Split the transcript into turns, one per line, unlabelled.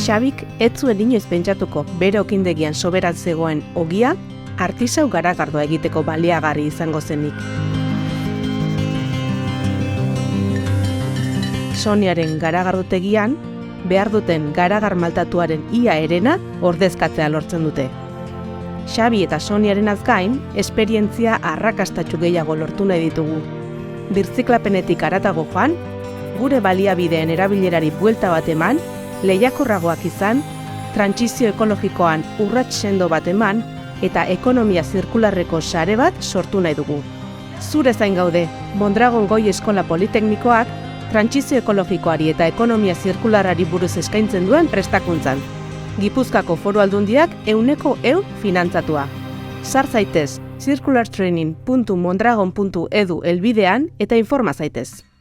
Xabik ez zuen inoiz pentsatuko bere okindegian soberan zegoen ogia artisau garagardoa egiteko baliagarri izango zenik. Soniaren garagardotegian, behar duten garagar maltatuaren ia herena ordezkatzea lortzen dute. Xabi eta Soniaren azgain, esperientzia arrakastatsu gehiago lortu nahi ditugu. Birziklapenetik haratago joan, gure baliabideen erabilerari buelta bat eman, lehiakorragoak izan, trantsizio ekologikoan urrats sendo bat eman, eta ekonomia zirkularreko sare bat sortu nahi dugu. Zure zain gaude, Mondragon Goi Eskola Politeknikoak trantsizio ekologikoari eta ekonomia zirkularrari buruz eskaintzen duen prestakuntzan. Gipuzkoako Foru Aldundiak 100% finantzatua. Sar zaitez circulartraining.mondragon.edu helbidean eta informa zaitez.